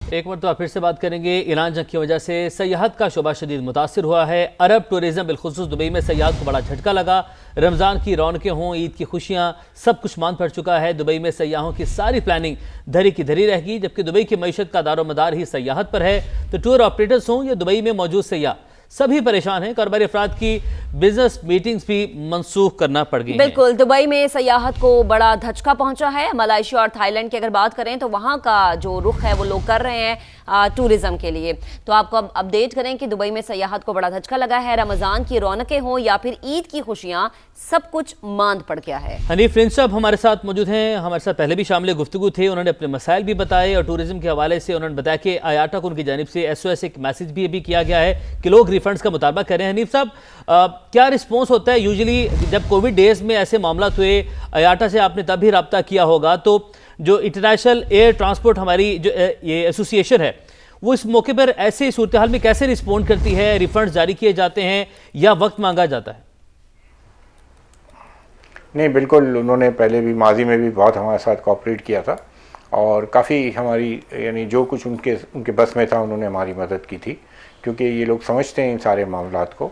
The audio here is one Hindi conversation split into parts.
एक मरतबा फिर से बात करेंगे। ईरान जंग की वजह से सयाहत का शोबा शदीद मुतासिर हुआ है। अरब टूरिज्म बिलखुसूस दुबई में सयाहत को बड़ा झटका लगा। रमज़ान की रौनकें हों, ईद की खुशियाँ, सब कुछ मांद पड़ चुका है। दुबई में सयाहों की सारी प्लानिंग धरी की धरी रहेगी, जबकि दुबई की मईशत का दारोमदार ही सयाहत पर है। तो टूर ऑपरेटर्स हों या दुबई में मौजूद सयाह, सभी परेशान हैं। कारोबारी अफराद की बिजनेस मीटिंग्स भी मनसूख करना पड़ गई। बिल्कुल, दुबई में सयाहत को बड़ा धचका पहुंचा है। मलेशिया और थाईलैंड की अगर बात करें तो वहां का जो रुख है वो लोग कर रहे हैं टूरिज्म के लिए। तो आपको अब अपडेट करें कि दुबई में सयाहत को बड़ा धचका लगा है। रमजान की रौनकें हों या फिर ईद की खुशियां, सब कुछ मांद पड़ गया है। हनीफ रिंच साहब हमारे साथ मौजूद हैं, हमारे साथ पहले भी शामिल गुफ्तगू थे। उन्होंने अपने मसाइल भी बताए और टूरिज्म के हवाले से उन्होंने बताया कि आयाटा को उनकी जानिब से SOS एक मैसेज भी अभी किया गया है कि लोग रिफंड्स का मुतालबा करें। हनीफ साहब, क्या रिस्पॉन्स होता है यूजुअली जब कोविड डेज में ऐसे मामला हुए? आयाटा से आपने तब भी रब्ता किया होगा, तो जो इंटरनेशनल एयर ट्रांसपोर्ट हमारी जो ये एसोसिएशन है, वो इस मौके पर ऐसे सूरत हाल में कैसे रिस्पॉन्ड करती है? रिफंड जारी किए जाते हैं या वक्त मांगा जाता है? नहीं, बिल्कुल, उन्होंने पहले भी माजी में भी बहुत हमारे साथ कोऑपरेट किया था और काफ़ी हमारी यानी जो कुछ उनके बस में था उन्होंने हमारी मदद की थी, क्योंकि ये लोग समझते हैं इन सारे मामलात को।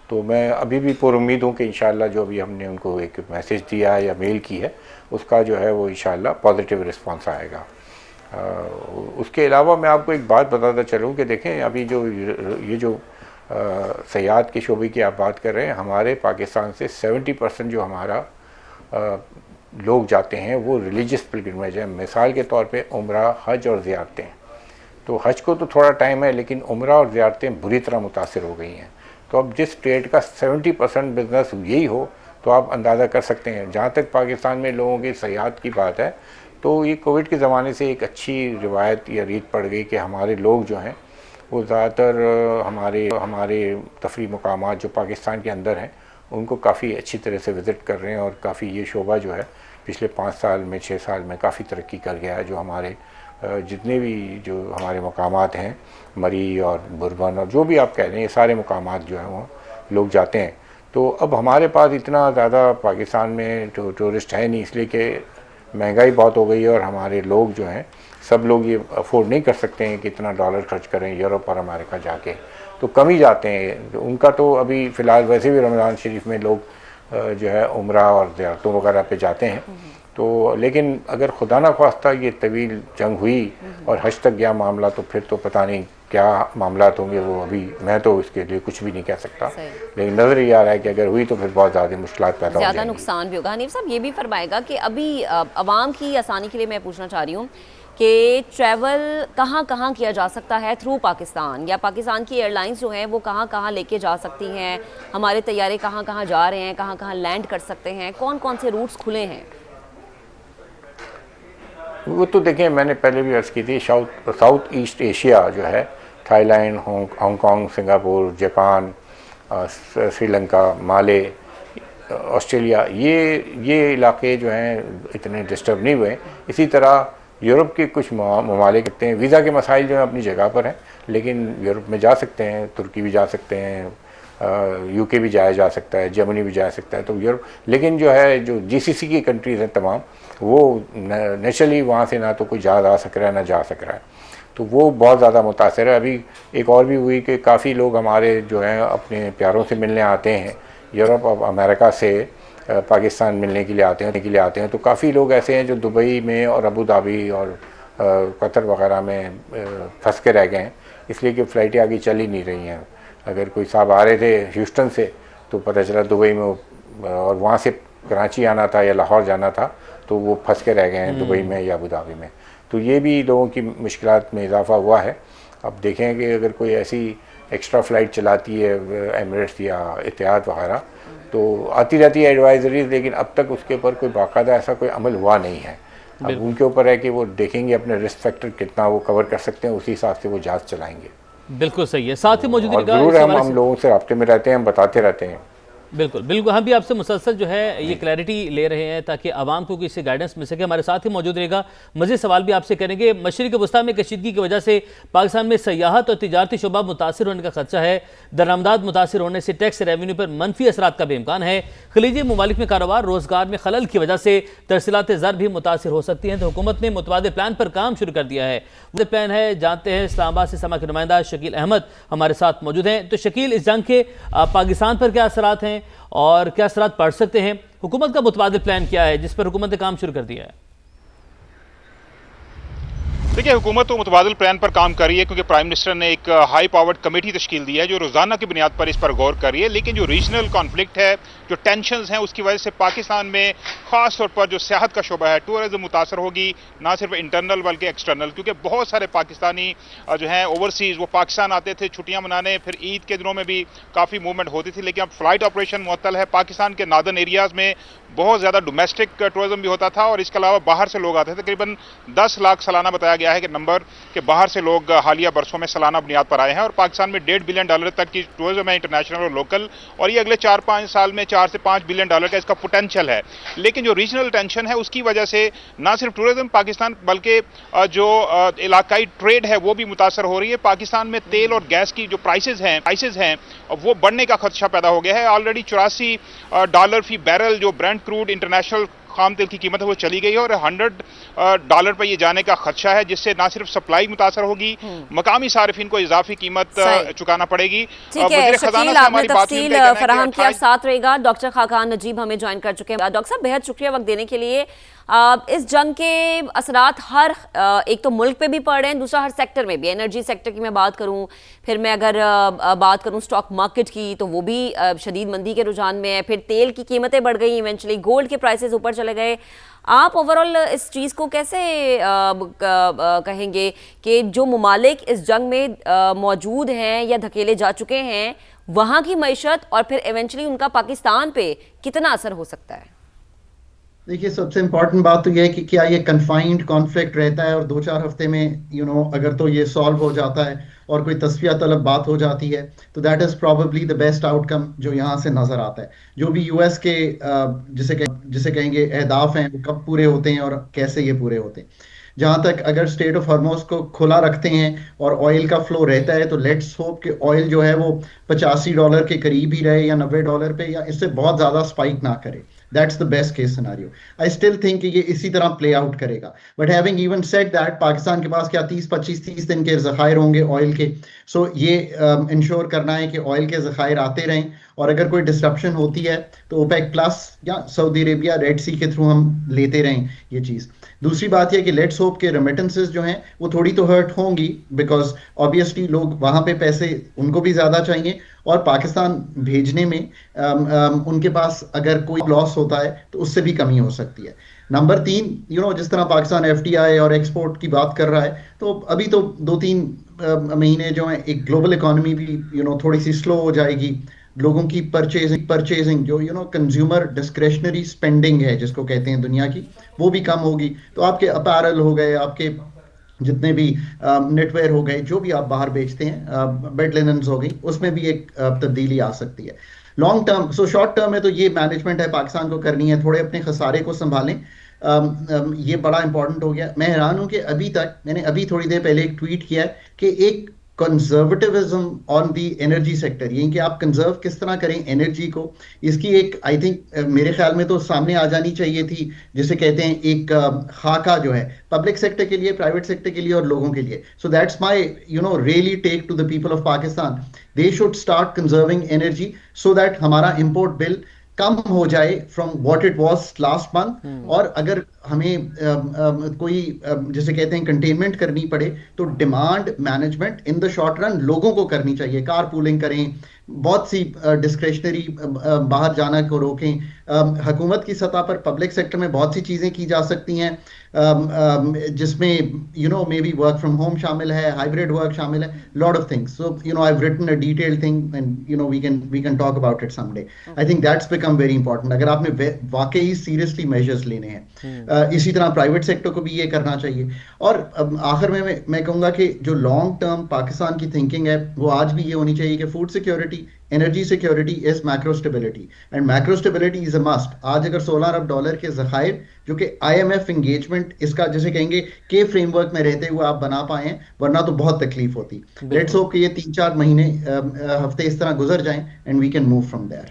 तो मैं अभी भी पुरुम्मीद हूँ कि इंशाअल्लाह जो अभी हमने उनको एक मैसेज दिया है या मेल की है, उसका जो है वो इंशाअल्लाह पॉजिटिव रिस्पांस आएगा। उसके अलावा मैं आपको एक बात बताता चलूँ कि देखें, अभी जो सयाहत के शोबे की आप बात कर रहे हैं, हमारे पाकिस्तान से 70% जो हमारा लोग जाते हैं वो रिलीजियस पिलग्रिमेज है। मिसाल के तौर पे उम्रा, हज और ज़ियारतें। तो हज को तो थोड़ा टाइम है, लेकिन उम्रा और ज़ियारतें बुरी तरह मुतासिर हो गई हैं। तो अब जिस स्टेट का 70% बिजनेस यही हो, तो आप अंदाज़ा कर सकते हैं। जहाँ तक पाकिस्तान में लोगों की सयाहत की बात है, तो ये कोविड के ज़माने से एक अच्छी रिवायत या रीत पड़ गई कि हमारे लोग जो हैं वो ज़्यादातर हमारे तफरी मकामात जो पाकिस्तान के अंदर हैं उनको काफ़ी अच्छी तरह से विज़िट कर रहे हैं। और काफ़ी ये शोबा जो है पिछले 5 साल में 6 साल में काफ़ी तरक्की कर गया है। जो हमारे जितने भी जो हमारे मकामात हैं, मरी और बुरबन और जो भी आप कह रहे हैं, ये सारे मकामात जो हैं वो लोग जाते हैं। तो अब हमारे पास इतना ज़्यादा पाकिस्तान में टूरिस्ट है नहीं, इसलिए कि महंगाई बहुत हो गई है और हमारे लोग जो हैं सब लोग ये अफोर्ड नहीं कर सकते हैं कि इतना डॉलर खर्च करें यूरोप और अमेरिका जाके, तो कम ही जाते हैं। उनका तो अभी फ़िलहाल वैसे भी रमज़ान शरीफ में लोग जो है उम्रा और ज़ियारतों वगैरह पे जाते हैं। तो लेकिन अगर खुदा न ख्वास्ता ये तवील जंग हुई और हज तक गया मामला, तो फिर तो पता नहीं क्या मामला होंगे, वो अभी मैं तो इसके लिए कुछ भी नहीं कह सकता। लेकिन नज़र ये आ रहा है कि अगर हुई तो फिर बहुत ज़्यादा मुश्किलात पैदा हो जाएंगी, ज़्यादा नुकसान भी होगा। हनीफ साहब, ये भी फरमाएगा कि अभी आवाम की आसानी के लिए मैं पूछना चाह रही हूँ कि ट्रैवल कहाँ कहाँ किया जा सकता है थ्रू पाकिस्तान, या पाकिस्तान की एयरलाइंस जो हैं वो कहाँ कहाँ लेके जा सकती हैं? हमारे तैयारे कहाँ कहाँ जा रहे हैं, कहाँ कहाँ लैंड कर सकते हैं, कौन कौन से रूट्स खुले हैं? वो तो देखिए, मैंने पहले भी अर्ज़ की थी, साउथ ईस्ट एशिया जो है, Thailand, Hong Kong, Singapore, Japan, Sri Lanka, Male, Australia, ये इलाके जो हैं इतने डिस्टर्ब नहीं हुए। इसी तरह यूरोप के कुछ ममालिक हैं, वीज़ा के मसाइल जो हैं अपनी जगह पर हैं, लेकिन यूरोप में जा सकते हैं, तुर्की भी जा सकते हैं, UK भी जाया जा सकता है, जर्मनी भी जा सकता है। तो यूरोप, लेकिन जो है जो GCC की कंट्रीज़ हैं तमाम, वो नेचुरली वहाँ से ना तो कोई जहाज़ आ सक रहा है ना जा सक रहा है, तो वो बहुत ज़्यादा मुतासर है। अभी एक और भी हुई कि काफ़ी लोग हमारे जो हैं अपने प्यारों से मिलने आते हैं, यूरोप और अमेरिका से पाकिस्तान मिलने के लिए आते हैं। तो काफ़ी लोग ऐसे हैं जो दुबई में और अबू धाबी और कतर वगैरह में फंस के रह गए हैं, इसलिए कि फ़्लाइटें आगे चल ही नहीं रही हैं। अगर कोई साहब आ रहे थे ह्यूस्टन से, तो पता चला दुबई में, और वहाँ से कराची आना था या लाहौर जाना था, तो वो फंस के रह गए हैं दुबई में या अबू धाबी में। तो ये भी लोगों की मुश्किलात में इजाफा हुआ है। अब देखें कि अगर कोई ऐसी एक्स्ट्रा फ़्लाइट चलाती है एमिरेट्स या इतिहाद वगैरह, तो आती रहती है एडवाइजरीज, लेकिन अब तक उसके ऊपर कोई बाकायदा ऐसा कोई अमल हुआ नहीं है। अब उनके ऊपर है कि वो देखेंगे अपने रिस्क फैक्टर कितना वो कवर कर सकते हैं, उसी हिसाब से वो जहाज़ चलाएंगे। बिल्कुल सही है। साथ ही मौजूद ज़रूर हम लोगों से राब्ते में रहते हैं, हम बताते रहते हैं। बिल्कुल बिल्कुल, हम भी आपसे मुसलसल जो है ये क्लैरिटी ले रहे हैं ताकि आवाम को इससे गाइडेंस मिल सके। हमारे साथ ही मौजूद रहेगा, मज़ीद सवाल भी आपसे करेंगे। मशरिक़ वस्ता में कशीदगी की वजह से पाकिस्तान में सयाहत और तिजारती शोबा मुतासर होने का खदशा है। दरामदाद मुतासर होने से टैक्स रेवेन्यू पर मनफी असरात का भी इम्कान है। खलीजी ममालिक में कारोबार रोजगार में खलल की वजह से तरसीलात ज़र भी मुतासर हो सकती हैं। तो हुकूमत ने मुतबादिल प्लान पर काम शुरू कर दिया है। वो प्लान है जानते हैं, इस्लामाबाद से समा के नुमाइंदा शकील अहमद हमारे साथ मौजूद हैं। तो शकील, इस जंग के पाकिस्तान पर क्या असरात हैं और क्या असरात पड़ सकते हैं? हुकूमत का मुतबादिल प्लान क्या है जिस पर हुकूमत ने काम शुरू कर दिया है? देखिए, हुकूमत तो मुतबादिल प्लान पर काम कर रही है क्योंकि प्राइम मिनिस्टर ने एक हाई पावर्ड कमेटी तश्कील दी है जो रोजाना की बुनियाद पर इस पर गौर कर रही है। लेकिन जो रीजनल कॉन्फ्लिक्ट है, जो टेंशंस हैं, उसकी वजह से पाकिस्तान में खास तौर पर जो सियाहत का शोबा है, टूरिज्म मुतासर होगी, ना सिर्फ इंटरनल बल्कि एक्सटर्नल। क्योंकि बहुत सारे पाकिस्तानी जो हैं ओवरसीज वो पाकिस्तान आते थे छुट्टियां मनाने, फिर ईद के दिनों में भी काफ़ी मूवमेंट होती थी। लेकिन अब फ्लाइट ऑपरेशन मुअत्तल है। पाकिस्तान के नार्दर्न एरियाज में बहुत ज़्यादा डोमेस्टिक टूरिज्म भी होता था और इसके अलावा बाहर से लोग आते थे। तकरीबन 10 लाख सालाना बताया गया है कि नंबर के बाहर से लोग हालिया बरसों में सालाना बुनियाद पर आए हैं। और पाकिस्तान में $1.5 बिलियन तक की टूरिज्म है, इंटरनेशनल और लोकल, और ये अगले 4-5 साल में $4 से $5 बिलियन का इसका पोटेंशियल है। लेकिन जो रीजनल टेंशन है उसकी वजह से ना सिर्फ टूरिज्म पाकिस्तान बल्कि जो इलाकाई ट्रेड है वो भी मुतासर हो रही है। पाकिस्तान में तेल और गैस की जो प्राइसेस हैं वो बढ़ने का खदशा पैदा हो गया है। ऑलरेडी $84 फी बैरल जो ब्रेंट क्रूड इंटरनेशनल खाम तेल की कीमत है वो चली गई है और $100 पर ये जाने का खदशा है, जिससे ना सिर्फ सप्लाई मुतासर होगी, मकामी सारिफिन को इजाफी कीमत चुकाना पड़ेगी। ठीक है शकील, आपने तफसील फराहम किया, साथ रहेगा। डॉक्टर खाकान नजीब हमें ज्वाइन कर चुके हैं। डॉक्टर साहब, बेहद शुक्रिया वक्त देने के लिए। इस जंग के असरात हर एक तो मुल्क पे भी पड़ रहे हैं, दूसरा हर सेक्टर में भी। एनर्जी सेक्टर की मैं बात करूं, फिर मैं अगर बात करूं स्टॉक मार्केट की तो वो भी शदीद मंदी के रुझान में है। फिर तेल की कीमतें बढ़ गई, इवेंचुअली गोल्ड के प्राइसेस ऊपर चले गए। आप ओवरऑल इस चीज़ को कैसे कहेंगे कि जो ममालिक इस जंग में मौजूद हैं या धकेले जा चुके हैं, वहाँ की मईशत और फिर इवेंचुअली उनका पाकिस्तान पे कितना असर हो सकता है? देखिए, सबसे इम्पॉर्टेंट बात तो यह है कि क्या ये कन्फाइंड कॉन्फ्लिक्ट रहता है और 2-4 हफ्ते में अगर तो ये सॉल्व हो जाता है और कोई तस्फिया तलब बात हो जाती है तो that is probably the best outcome जो यहाँ से नज़र आता है। जो भी यूएस के जिसे कहेंगे अहदाफ हैं वो कब पूरे होते हैं और कैसे ये पूरे होते हैं। जहाँ तक अगर स्टेट ऑफ हॉर्मोज को खुला रखते हैं और ऑयल का फ्लो रहता है तो लेट्स होप कि ऑयल जो है वो $85 के करीब ही रहे या $90 पे, या इससे बहुत ज़्यादा स्पाइक ना करे। That's the best case scenario. I still think कि ये इसी तरह प्ले आउट करेगा। But having even said that, Pakistan के पास क्या 30 दिन के ज़खायर होंगे ऑयल के। सो ये इंश्योर करना है कि ऑयल के ज़खायर आते रहें और अगर कोई डिस्ट्रप्शन होती है तो ओपेक प्लस या सऊदी अरेबिया रेड सी के थ्रू हम लेते रहें ये चीज़। दूसरी बात यह कि लेट्स होप के रेमिटेंसेस जो हैं वो थोड़ी तो हर्ट होंगी, बिकॉज ऑब्वियसली लोग वहाँ पे पैसे उनको भी ज़्यादा चाहिए और पाकिस्तान भेजने में उनके पास अगर कोई लॉस होता है तो उससे भी कमी हो सकती है। नंबर 3, जिस तरह पाकिस्तान FDI और एक्सपोर्ट की बात कर रहा है तो अभी तो 2-3 महीने जो है एक ग्लोबल इकोनॉमी भी थोड़ी सी स्लो हो जाएगी। लोगों की परचेजिंग जो कंज्यूमर डिस्क्रेशनरी स्पेंडिंग है जिसको कहते हैं दुनिया की, वो भी कम होगी। तो आपके अपैरल हो गए, आपके जितने भी नेटवेयर हो गए, जो भी आप बाहर बेचते हैं, बेड लिनन्स हो गई, उसमें भी एक तब्दीली आ सकती है। लॉन्ग टर्म शॉर्ट टर्म में तो ये मैनेजमेंट है पाकिस्तान को करनी है, थोड़े अपने खसारे को संभालें। ये बड़ा इंपॉर्टेंट हो गया। मैं हैरान हूं कि मैंने अभी थोड़ी देर पहले एक ट्वीट किया कि एक कंजर्वेटिविज्म ऑन दी एनर्जी सेक्टर, यानी कि आप कंजर्व किस तरह करें एनर्जी को, इसकी एक आई थिंक मेरे ख्याल में तो सामने आ जानी चाहिए थी, जिसे कहते हैं एक खाका जो है पब्लिक सेक्टर के लिए, प्राइवेट सेक्टर के लिए और लोगों के लिए। So that's my really take to the people of Pakistan. They should start conserving energy so that हमारा इंपोर्ट बिल कम हो जाए from what it was last month. और अगर हमें कोई जिसे कहते हैं कंटेनमेंट करनी पड़े तो demand management in the short run लोगों को करनी चाहिए। कार पूलिंग करें, बहुत सी डिस्क्रेशनरी बाहर जाना को रोकें। हुकूमत की सतह पर पब्लिक सेक्टर में बहुत सी चीज़ें की जा सकती हैं, जिसमें may be work from home शामिल है, हाइब्रिड वर्क शामिल है, lot of things. So I have written a detailed thing and we can talk about it someday. I think that's become very important अगर आपने वाकई सीरियसली मेजर्स लेने हैं। इसी तरह प्राइवेट सेक्टर को भी ये करना चाहिए। और आखिर में मैं कहूँगा कि जो लॉन्ग टर्म पाकिस्तान की थिंकिंग है वो आज भी ये होनी चाहिए कि food security energy security is macro stability, and macro stability is a must. आज अगर $16 अरब के जखायर जो कि IMF एंगेजमेंट इसका जैसे कहेंगे के फ्रेमवर्क में रहते हुए आप बना पाए, वरना तो बहुत तकलीफ होती। लेट्स होप कि ये 3-4 महीने हफ्ते इस तरह गुजर जाएं and we can move from there.